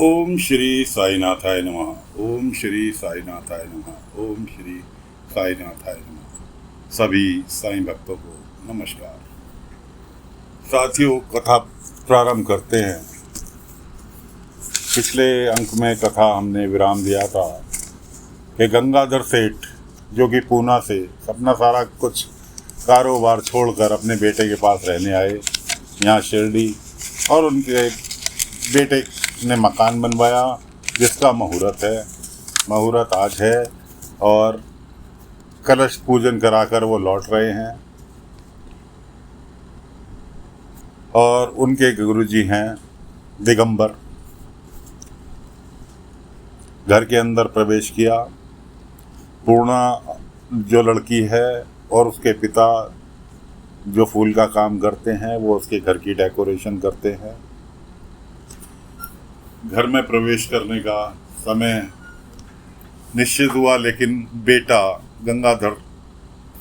ओम श्री साईनाथाय नमः। ओम श्री साईनाथाय नमः। ओम श्री साईनाथाय नमः। सभी साईं भक्तों को नमस्कार। साथियों, कथा प्रारंभ करते हैं। पिछले अंक में कथा हमने विराम दिया था कि गंगाधर सेठ, जो कि पूना से अपना सारा कुछ कारोबार छोड़कर अपने बेटे के पास रहने आए यहाँ शिरडी, और उनके बेटे ने मकान बनवाया जिसका मुहूर्त है। मुहूर्त आज है और कलश पूजन कराकर वो लौट रहे हैं। और उनके गुरुजी हैं दिगंबर। घर के अंदर प्रवेश किया। पूर्णा जो लड़की है और उसके पिता जो फूल का काम करते हैं, वो उसके घर की डेकोरेशन करते हैं। घर में प्रवेश करने का समय निश्चित हुआ, लेकिन बेटा गंगाधर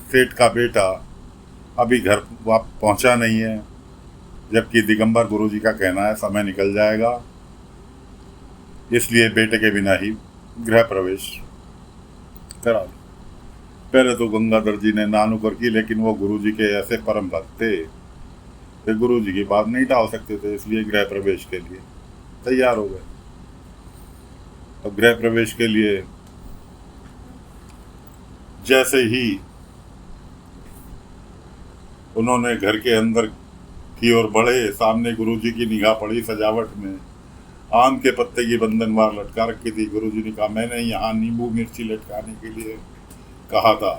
सेठ का बेटा अभी घर पहुंचा नहीं है, जबकि दिगंबर गुरुजी का कहना है समय निकल जाएगा, इसलिए बेटे के बिना ही गृह प्रवेश करा। पहले तो गंगाधर जी ने ना नुकर की, लेकिन वो गुरुजी के ऐसे परम भक्त थे कि गुरुजी की बात नहीं टाल सकते थे, इसलिए गृह प्रवेश के लिए तैयार हो गए। अब गृह प्रवेश के लिए जैसे ही उन्होंने घर के अंदर की ओर बढ़े, सामने गुरुजी की निगाह पड़ी सजावट में। आम के पत्ते की बंधनवार लटका रखी थी। गुरुजी ने कहा, मैंने यहाँ नींबू मिर्ची लटकाने के लिए कहा था।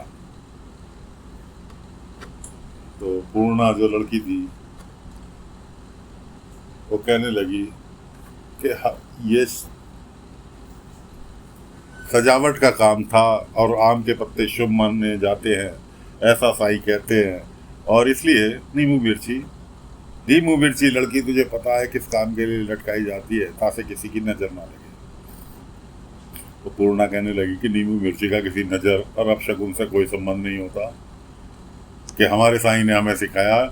तो पूर्णा जो लड़की थी वो कहने लगी कि ये सजावट का काम था और आम के पत्ते शुभ माने जाते हैं, ऐसा साईं कहते हैं, और इसलिए नींबू मिर्ची लड़की, तुझे पता है किस काम के लिए लटकाई जाती है, ताकि किसी की नजर ना लगे। तो पूर्णा कहने लगी कि नींबू मिर्ची का किसी नजर और अपशगुन से कोई संबंध नहीं होता, कि हमारे साईं ने हमें सिखाया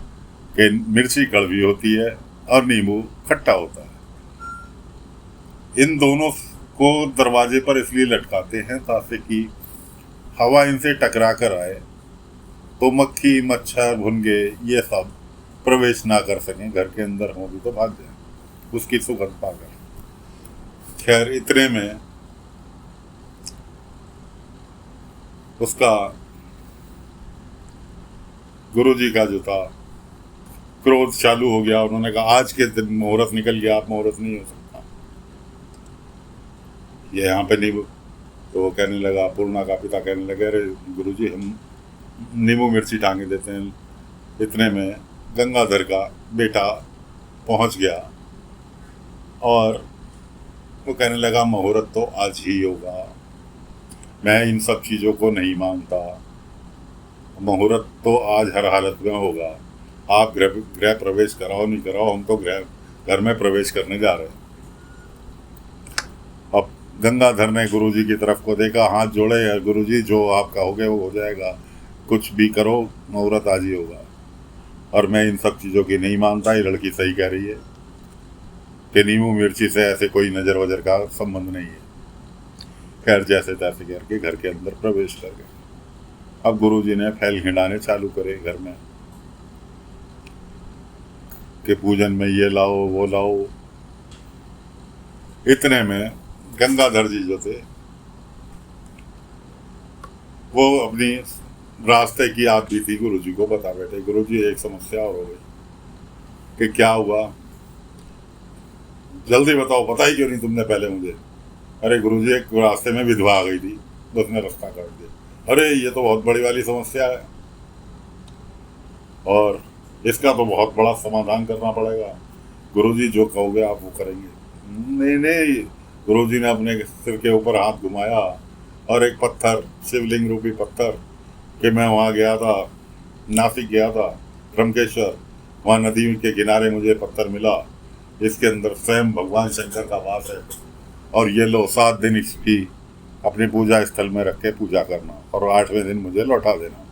कि मिर्ची कड़वी होती है और नींबू खट्टा होता है। इन दोनों को दरवाजे पर इसलिए लटकाते हैं ताकि कि हवा इनसे टकरा कर आए तो मक्खी, मच्छर, भुनगे ये सब प्रवेश ना कर सकें। घर के अंदर हों भी तो भाग जाए उसकी सुगंध पाकर। खैर, इतने में उसका गुरुजी का जो था क्रोध चालू हो गया। उन्होंने कहा, आज के दिन मुहूर्त निकल गया, आप मुहूर्त नहीं हो सकता, ये यहाँ पे नींबू। तो वो कहने लगा, पूर्णा का पिता कहने लगे, अरे गुरुजी, हम नींबू मिर्ची टांगे देते हैं। इतने में गंगाधर का बेटा पहुँच गया और वो कहने लगा, मुहूर्त तो आज ही होगा, मैं इन सब चीज़ों को नहीं मानता, मुहूर्त तो आज हर हालत में होगा। आप गृह प्रवेश कराओ नहीं कराओ, हम तो घर में प्रवेश करने जा रहे हैं। अब गंगाधर ने गुरुजी की तरफ को देखा, हाथ जोड़े, गुरुजी जो आप कहोगे वो हो जाएगा, कुछ भी करो, मुहूर्त आज ही होगा। और मैं इन सब चीज़ों की नहीं मानता, ये लड़की सही कह रही है कि नींबू मिर्ची से ऐसे कोई नज़र वजर का संबंध नहीं है। खैर, जैसे तैसे करके घर के अंदर प्रवेश कर गए। अब गुरुजी ने फैल खिंडाने चालू करे घर में कि पूजन में ये लाओ वो लाओ। इतने में गंगाधर जी जो थे वो अपनी रास्ते की याद भी थी, गुरुजी को बता बैठे, गुरुजी एक समस्या और हो गई। कि क्या हुआ, जल्दी बताओ, पता ही क्यों नहीं तुमने पहले मुझे। अरे गुरुजी, एक रास्ते में विधवा आ गई थी, उसने रास्ता काट दिया। अरे ये तो बहुत बड़ी वाली समस्या है और इसका तो बहुत बड़ा समाधान करना पड़ेगा। गुरुजी जो कहोगे आप वो करेंगे। नहीं नहीं, गुरुजी ने अपने सिर के ऊपर हाथ घुमाया और एक पत्थर, शिवलिंग रूपी पत्थर, कि मैं वहाँ गया था, नासिक गया था, ब्रह्मकेश्वर, वहाँ नदी के किनारे मुझे पत्थर मिला, इसके अंदर स्वयं भगवान शंकर का वास है, और ये लो 7 दिन इसकी अपनी पूजा स्थल में रख के पूजा करना और 8वें दिन मुझे लौटा देना।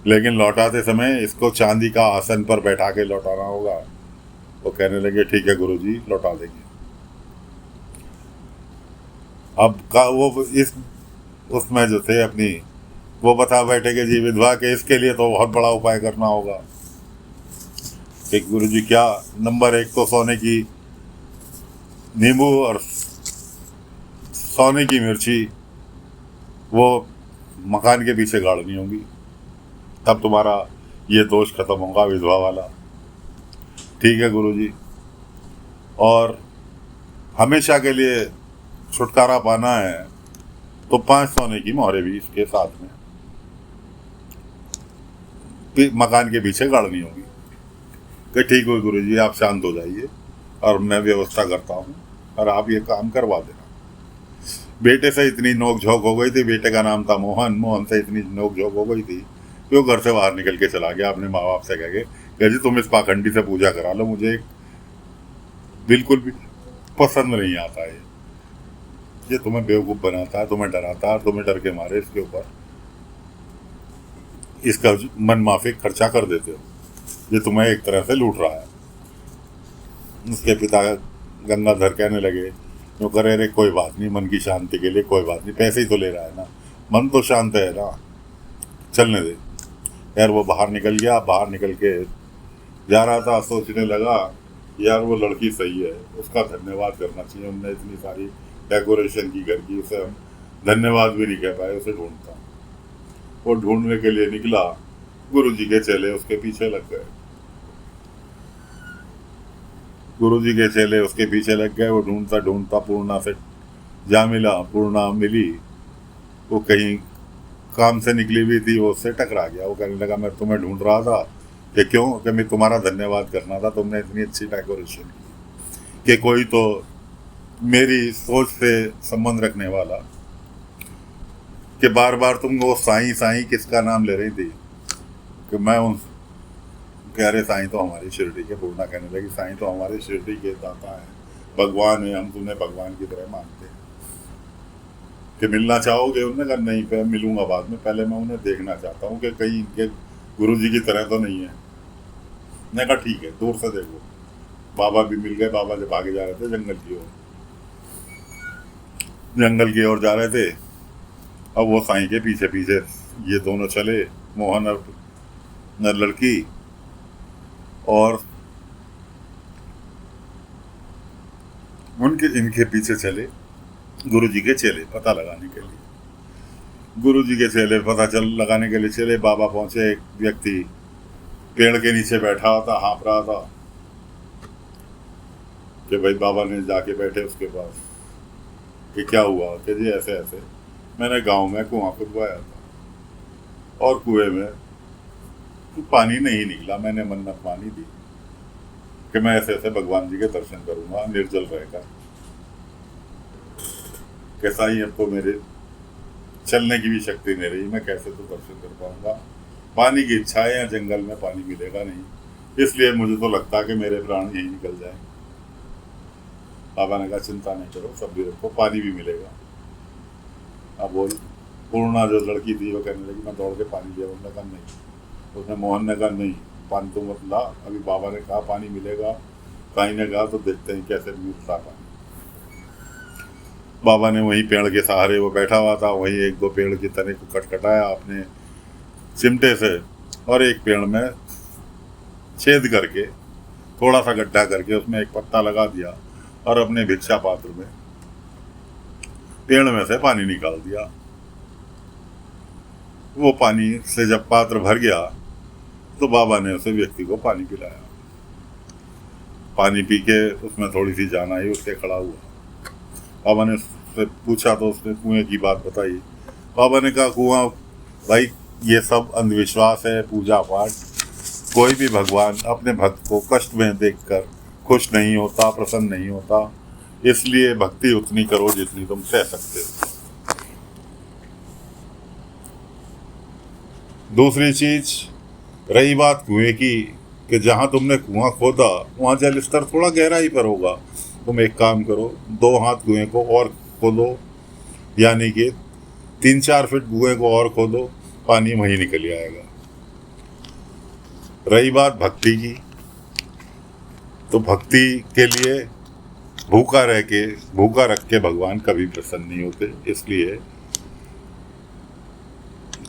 लेकिन लौटाते समय इसको चांदी का आसन पर बैठा के लौटाना होगा। वो कहने लगे, ठीक है गुरुजी, लौटा देंगे। अब का वो इस उसमें जो थे अपनी, वो बता बैठे कि जी विधवा के इसके लिए तो बहुत बड़ा उपाय करना होगा कि गुरु जी क्या, नंबर 1 तो सोने की नींबू और सोने की मिर्ची वो मकान के पीछे गाड़नी होगी, तब तुम्हारा ये दोष खत्म होगा विधवा वाला। ठीक है गुरु जी। और हमेशा के लिए छुटकारा पाना है तो 5 सोने की मोहरें भी इसके साथ में मकान के पीछे गाड़नी होगी। कि ठीक हो गुरु जी, आप शांत हो जाइए और मैं व्यवस्था करता हूँ और आप ये काम करवा देना। बेटे से इतनी नोक झोंक हो गई थी, बेटे का नाम था मोहन, मोहन से इतनी नोक झोंक हो गई थी कि वो घर से बाहर निकल के चला गया अपने माँ बाप से कह के कि जी तुम इस पाखंडी से पूजा करा लो, मुझे बिल्कुल भी पसंद नहीं आता है, ये तुम्हें बेवकूफ़ बनाता है, तुम्हें डराता है और तुम्हें डर के मारे इसके ऊपर इसका मन माफिक खर्चा कर देते हो, ये तुम्हें एक तरह से लूट रहा है। उसके पिता गंगाधर कहने लगे, जो करे रे कोई बात नहीं, मन की शांति के लिए कोई बात नहीं, पैसे ही तो ले रहा है ना, मन तो शांत है ना, चलने दे। यार वो बाहर निकल गया, बाहर निकल के जा रहा था, सोचने लगा यार वो लड़की सही है, उसका धन्यवाद करना चाहिए, हमने इतनी सारी डेकोरेशन की घर की, उसे हम धन्यवाद भी नहीं कह पाए, उसे ढूंढता। वो ढूंढने के लिए निकला, गुरु जी के चेले उसके पीछे लग गए, गुरु जी के चेले उसके पीछे लग गए। वो ढूंढता ढूंढता पूर्णा से जा मिला, पूर्णा मिली, वो कहीं काम से निकली हुई थी, वो उससे टकरा गया। वो कहने लगा मैं तुम्हें ढूंढ रहा था कि क्यों, कि मैं तुम्हारा धन्यवाद करना था, तुमने इतनी अच्छी डेकोरेशन की कि कोई तो मेरी सोच से संबंध रखने वाला, कि बार बार तुम वो साईं साईं किसका नाम ले रही थी, कि मैं उन कह रहे साईं तो हमारी शिरडी के, पूर्णा कहने लगी साईं तो हमारे शिरडी के दाता है, भगवान है, हम तुम्हें भगवान की तरह मानते हैं, कि मिलना चाहोगे? उन्होंने कहा नहीं, मैं मिलूंगा बाद में, पहले मैं उन्हें देखना चाहता हूँ कि कहीं इनके गुरु जी की तरह तो नहीं है। मैंने कहा ठीक है, दूर से देखो। बाबा भी मिल गए, बाबा जब आगे जा रहे थे जंगल की ओर, जंगल की ओर जा रहे थे। अब वो साईं के पीछे पीछे ये दोनों चले, मोहन और लड़की, और उनके इनके पीछे चले गुरु जी के चेले पता लगाने के लिए। गुरु जी के चेले पता लगाने के लिए चले। बाबा पहुंचे, एक व्यक्ति पेड़ के नीचे बैठा हुआ था, हाँफ रहा था, कि भाई बाबा ने जाके बैठे उसके पास कि क्या हुआ, कि जी ऐसे ऐसे मैंने गांव में कुआं खुदवाया था और कुएं में पानी नहीं निकला, मैंने मन्नत मानी थी कि मैं ऐसे ऐसे भगवान जी के दर्शन करूंगा निर्जल रहकर, कैसा ही अब तो मेरे चलने की भी शक्ति नहीं रही, मैं कैसे तो दर्शन कर पाऊंगा, पानी की इच्छा है, या जंगल में पानी मिलेगा नहीं, इसलिए मुझे तो लगता है कि मेरे प्राण यहीं निकल जाए। बाबा ने कहा चिंता नहीं करो, सब भी रखो, पानी भी मिलेगा। अब वो पूर्णा जो लड़की थी वो कहने लगी मैं दौड़ के पानी दिया, उन्होंने कहा नहीं, उसने मोहन ने कहा नहीं पानी तो मत ला, अभी बाबा ने कहा पानी मिलेगा, साईं ने कहा तो देखते हैं कैसे मिलता पानी। बाबा ने वहीं पेड़ के सहारे, वो बैठा हुआ था वहीं, एक दो पेड़ के तने को कटकटाया अपने चिमटे से, और एक पेड़ में छेद करके थोड़ा सा गड्ढा करके उसमें एक पत्ता लगा दिया और अपने भिक्षा पात्र में पेड़ में से पानी निकाल दिया। वो पानी से जब पात्र भर गया तो बाबा ने उसे व्यक्ति को पानी पिलाया। पानी पी के उसमें थोड़ी सी जान आई, उसके खड़ा हुआ। बाबा ने उससे पूछा तो उसने कुएं की बात बताई। बाबा ने कहा कुआं भाई ये सब अंधविश्वास है, पूजा पाठ, कोई भी भगवान अपने भक्त को कष्ट में देखकर खुश नहीं होता, प्रसन्न नहीं होता, इसलिए भक्ति उतनी करो जितनी तुम सह सकते हो। दूसरी चीज रही बात कुएं की, कि जहां तुमने कुआं खोदा वहां जल स्तर थोड़ा गहराई पर होगा, तुम एक काम करो 2 हाथ कुएं को और खोदो, यानी कि 3-4 फीट कुएं को और खोदो, पानी वहीं निकल आएगा। रही बात भक्ति की, तो भक्ति के लिए भूखा रख के भगवान कभी प्रसन्न नहीं होते, इसलिए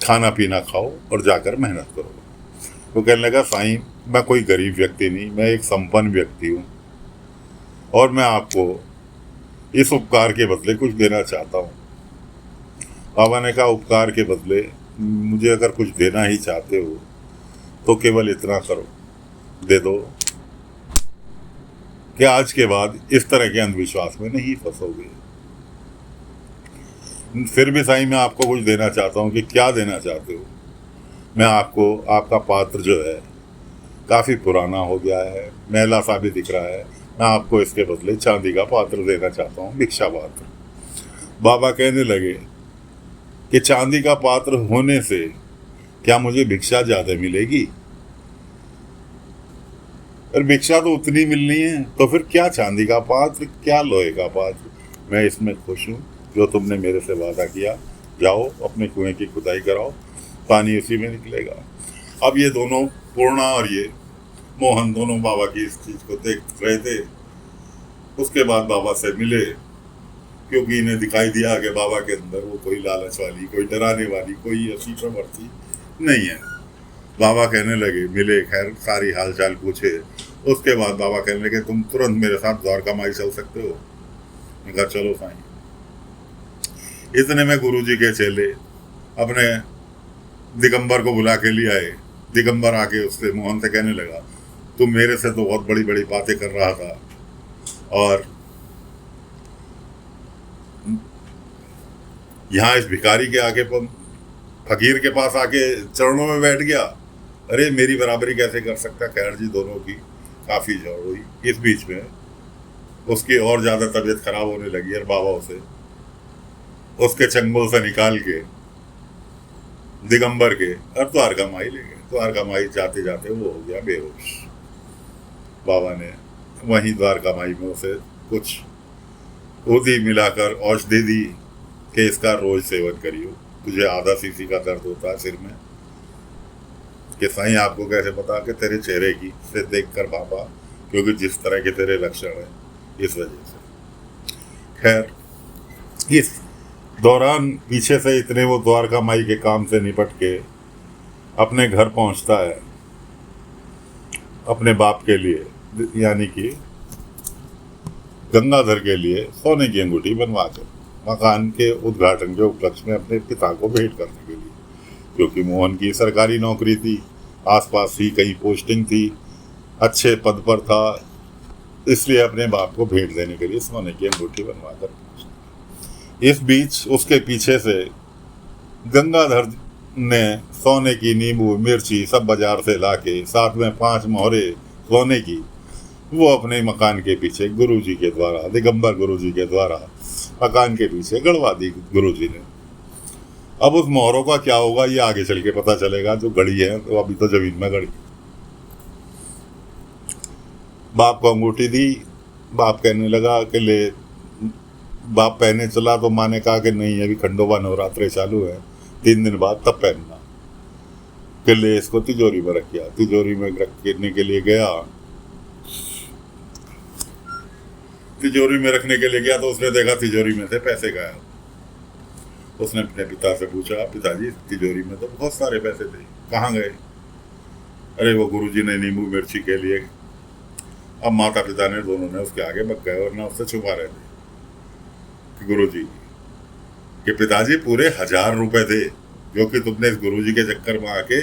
खाना पीना खाओ और जाकर मेहनत करो। वो कहने लगा, साईं मैं कोई गरीब व्यक्ति नहीं, मैं एक संपन्न व्यक्ति हूँ और मैं आपको इस उपकार के बदले कुछ देना चाहता हूँ। बाबा ने कहा, उपकार के बदले मुझे अगर कुछ देना ही चाहते हो तो केवल इतना करो, दे दो कि आज के बाद इस तरह के अंधविश्वास में नहीं फंसोगे। फिर भी साईं मैं आपको कुछ देना चाहता हूँ। कि क्या देना चाहते हो? मैं आपको, आपका पात्र जो है काफ़ी पुराना हो गया है, मैला सा भी दिख रहा है, मैं आपको इसके बदले चांदी का पात्र देना चाहता हूँ, भिक्षा पात्र। बाबा कहने लगे कि चांदी का पात्र होने से क्या मुझे भिक्षा ज़्यादा मिलेगी? और भिक्षा तो उतनी मिलनी है, तो फिर क्या चांदी का पात्र, क्या लोहे का पात्र? मैं इसमें खुश हूँ जो तुमने मेरे से वादा किया। जाओ अपने कुएं की खुदाई कराओ, पानी उसी में निकलेगा। अब ये दोनों, पूर्णा और ये मोहन, दोनों बाबा की इस चीज़ को देख रहे थे। उसके बाद बाबा से मिले, क्योंकि इन्हें दिखाई दिया कि बाबा के अंदर वो कोई लालच वाली, कोई डराने वाली, कोई ऐसी प्रवृत्ति नहीं है। बाबा कहने लगे, मिले, खैर सारी हालचाल पूछे। उसके बाद बाबा कहने लगे, तुम तुरंत मेरे साथ द्वारका माई चल सकते हो। मैं कहा, चलो साईं। इतने में गुरुजी के चेले अपने दिगंबर को बुला के लिए आए। दिगंबर आके उससे, मोहन से कहने लगा, तुम मेरे से तो बहुत बड़ी बड़ी बातें कर रहा था और यहाँ इस भिखारी के आगे, फकीर के पास आके चरणों में बैठ गया। अरे मेरी बराबरी कैसे कर सकता? खैर जी, दोनों की काफ़ी झगड़ हुई। इस बीच में उसकी और ज़्यादा तबीयत खराब होने लगी और बाबा उसे उसके चंगुल से निकाल के दिगंबर के और द्वारका माई ले गए। द्वारका माई जाते जाते वो हो गया बेहोश। बाबा ने वहीं द्वारका माई में उसे कुछ ऊधी मिलाकर औषधि दी कि इसका रोज सेवन करियो, तुझे आधा सीसी का दर्द होता है सिर में। कि साईं आपको कैसे पता? कि तेरे चेहरे की से देख कर बाबा, क्योंकि जिस तरह के तेरे लक्षण हैं इस वजह से। खैर इस दौरान पीछे से इतने वो द्वारका माई के काम से निपट के अपने घर पहुंचता है, अपने बाप के लिए, यानी कि गंगाधर के लिए सोने की अंगूठी बनवा कर मकान के उद्घाटन के उपलक्ष्य में अपने पिता को भेंट करने के लिए। क्योंकि मोहन की सरकारी नौकरी थी, आसपास ही कहीं पोस्टिंग थी, अच्छे पद पर था, इसलिए अपने बाप को भेंट देने के लिए सोने की अंगूठी बनवा कर पहुंचा। इस बीच उसके पीछे से गंगाधर ने सोने की नींबू मिर्ची सब बाजार से लाके, साथ में 5 मोहरे सोने की, वो अपने मकान के पीछे गुरुजी के द्वारा, दिगंबर गुरुजी के द्वारा मकान के पीछे गड़वा दी गुरुजी ने। अब उस मोहरों का क्या होगा ये आगे चल के पता चलेगा। जो गड़ी है तो अभी तो जमीन में गड़ी। बाप को अंगूठी दी। बाप कहने लगा कि ले। बाप पहने चला तो माँ ने कहा कि नहीं, अभी खंडोबा नवरात्रे चालू है, 3 दिन बाद तब पहनना। कि ले इसको तिजोरी में रख दिया। तिजोरी में रखने के लिए गया, तिजोरी में रखने के लिए गया तो उसने देखा तिजोरी में से पैसे गायब। उसने अपने पिता से पूछा, पिताजी तिजोरी में तो बहुत सारे पैसे थे, कहाँ गए? अरे वो गुरुजी ने नींबू मिर्ची के लिए। अब माता पिता ने दोनों ने उसके आगे बक गए और ना उससे छुपा रहे थे कि गुरुजी कि पिताजी पूरे 1000 रुपए थे जो कि तुमने इस गुरुजी के चक्कर में आके,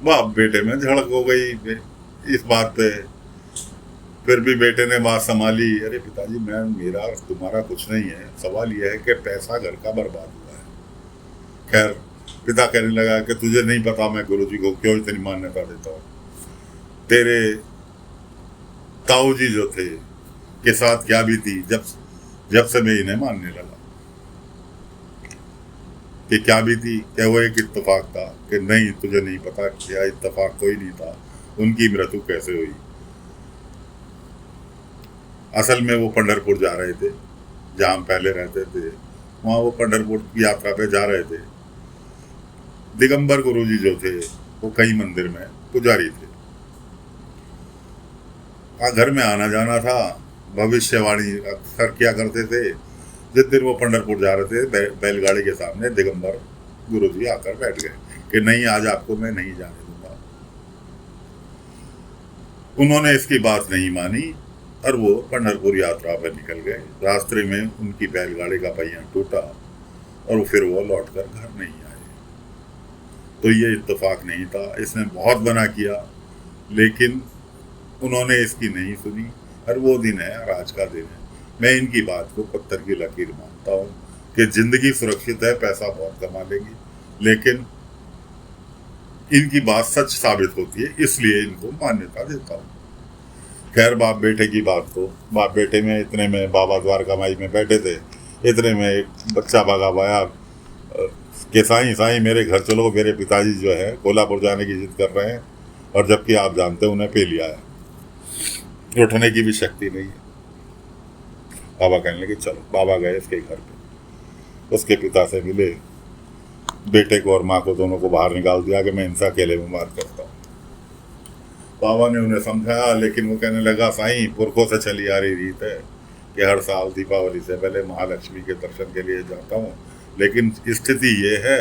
बाप बेटे में झड़क हो गई इस बात पे। फिर भी बेटे ने बात संभाली, अरे पिताजी मैं, मेरा तुम्हारा कुछ नहीं है, सवाल यह है कि पैसा घर का बर्बाद हुआ है। खैर पिता कहने लगा कि तुझे नहीं पता मैं गुरुजी को क्यों इतनी मान्यता देता हूँ। तेरे ताऊ जी जो थे के साथ क्या भी थी जब से मैं इन्हें मानने लगा। कि क्या भी थी? क्या वो एक इत्तेफाक था? कि नहीं, तुझे नहीं पता, क्या इत्तेफाक कोई नहीं था। उनकी मृत्यु कैसे हुई? असल में वो पंढरपुर जा रहे थे, जहाँ हम पहले रहते थे, वहाँ वो पंढरपुर की यात्रा पे जा रहे थे। दिगंबर गुरुजी जो थे वो कई मंदिर में पुजारी थे। घर में आना जाना था, भविष्यवाणी अक्सर किया करते थे। जिस दिन वो पंढरपुर जा रहे थे, बैलगाड़ी के सामने दिगंबर गुरुजी आकर बैठ गए कि नहीं, आज आपको मैं नहीं जाने दूंगा। उन्होंने इसकी बात नहीं मानी और वो पंढरपुर यात्रा पर निकल गए। रास्ते में उनकी बैलगाड़ी का पहिया टूटा और फिर वो लौटकर घर नहीं आए। तो ये इत्तेफाक नहीं था। इसने बहुत मना किया, लेकिन उन्होंने इसकी नहीं सुनी। और वो दिन है और आज का दिन है। मैं इनकी बात को पत्थर की लकीर मानता हूँ कि जिंदगी सुरक्षित है, पैसा बहुत कमा लेंगे, लेकिन इनकी बात सच साबित होती है, इसलिए इनको मान्यता देता हूँ। खैर, बाप बेटे की बात तो बाप बेटे में इतने में बाबा द्वारका माई में बैठे थे, इतने में एक बच्चा भागा पाया कि साईं साईं मेरे घर चलो, मेरे पिताजी जो है कोल्हापुर जाने की जिद कर रहे हैं, और जबकि आप जानते हैं उन्हें पी लिया है, उठने की भी शक्ति नहीं है। बाबा कहने लगे चलो। बाबा गए उसके घर पे, उसके पिता से मिले, बेटे को और माँ को दोनों को बाहर निकाल दिया कि मैं इनसे अकेले में बात करता हूँ। बाबा ने उन्हें समझाया, लेकिन वो कहने लगा साईं, पुरखों से चली आ रही रीत है कि हर साल दीपावली से पहले महालक्ष्मी के दर्शन के लिए जाता हूँ, लेकिन स्थिति ये है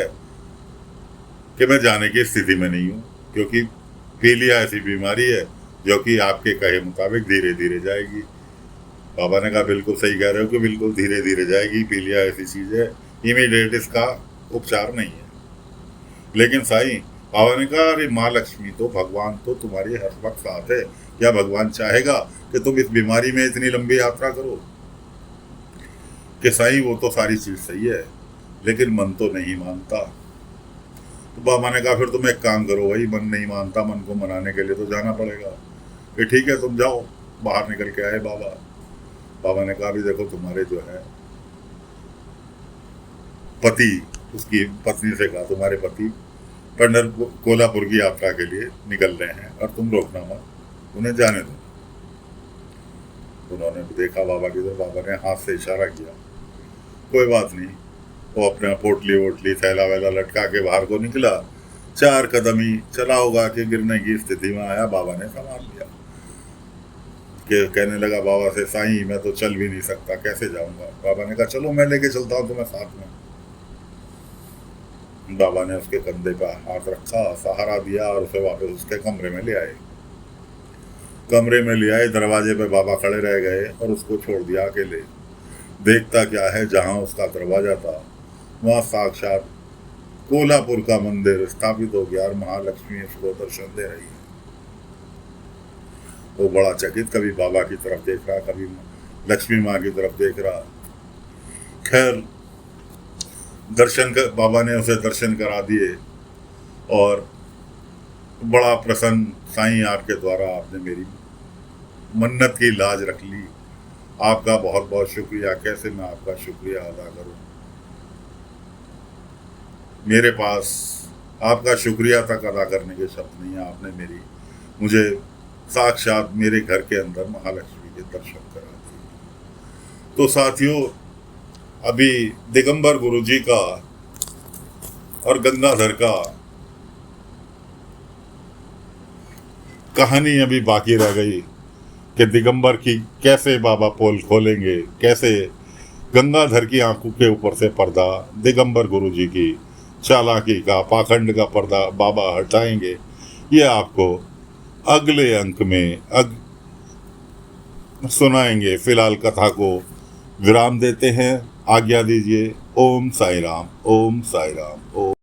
कि मैं जाने की स्थिति में नहीं हूँ, क्योंकि पीलिया ऐसी बीमारी है जो कि आपके कहे मुताबिक धीरे धीरे जाएगी। बाबा ने कहा बिल्कुल सही कह रहे हो कि बिल्कुल धीरे धीरे जाएगी, पीलिया ऐसी चीज़ है, इमीडिएट इसका उपचार नहीं है। लेकिन साईं, बाबा ने कहा अरे माँ लक्ष्मी तो, भगवान तो तुम्हारी हर वक्त साथ है, क्या भगवान चाहेगा कि तुम इस बीमारी में इतनी लंबी यात्रा करो? कि साईं वो तो सारी चीज़ सही है, लेकिन मन तो नहीं मानता। तो बाबा ने कहा फिर तुम एक काम करो भाई, मन नहीं मानता, मन को मनाने के लिए तो जाना पड़ेगा। कि ठीक है तुम जाओ। बाहर निकल के आए बाबा। बाबा ने कहा भी देखो, तुम्हारे जो है पति, उसकी पत्नी से कहा तुम्हारे पति कोल्हापुर की यात्रा के लिए निकल रहे हैं और तुम रोकना मत, उन्हें जाने दो। उन्होंने देखा बाबा की तरफ, बाबा ने हाथ से इशारा किया, कोई बात नहीं। वो अपना पोटली वोटली थैला वैला लटका के बाहर को निकला। 4 कदम ही चला होगा कि गिरने की स्थिति में आया। बाबा ने संभाल लिया कि कहने लगा बाबा से, साईं मैं तो चल भी नहीं सकता, कैसे जाऊंगा? बाबा ने कहा चलो मैं लेके चलता हूँ तुम्हें साथ में। बाबा ने उसके कंधे पर हाथ रखा, सहारा दिया और उसे वापस उसके कमरे में ले आए। कमरे में ले आए, दरवाजे पे बाबा खड़े रह गए और उसको छोड़ दिया अकेले। देखता क्या है, जहां उसका दरवाजा था वहां साक्षात कोल्हापुर का मंदिर स्थापित हो गया और महालक्ष्मी उसको दर्शन दे रही है। वो बड़ा चकित, कभी बाबा की तरफ देख रहा, कभी लक्ष्मी माँ की तरफ देख रहा। खैर बाबा ने उसे दर्शन करा दिए और बड़ा प्रसन्न, साईं आपके द्वारा आपने मेरी मन्नत की लाज रख ली, आपका बहुत बहुत शुक्रिया। कैसे मैं आपका शुक्रिया अदा करूं? मेरे पास आपका शुक्रिया तक अदा करने के शब्द नहीं है। आपने मुझे साक्षात मेरे घर के अंदर महालक्ष्मी के दर्शन करा दिए। तो साथियों, अभी दिगंबर गुरुजी का और गंगाधर का कहानी अभी बाकी रह गई कि दिगंबर की कैसे बाबा पोल खोलेंगे, कैसे गंगाधर की आंखों के ऊपर से पर्दा, दिगंबर गुरुजी की चालाकी का, पाखंड का पर्दा बाबा हटाएंगे। ये आपको अगले अंक में सुनाएंगे। फिलहाल कथा को विराम देते हैं, आज्ञा दीजिए। ओम साई राम, ओम साई राम, ओम।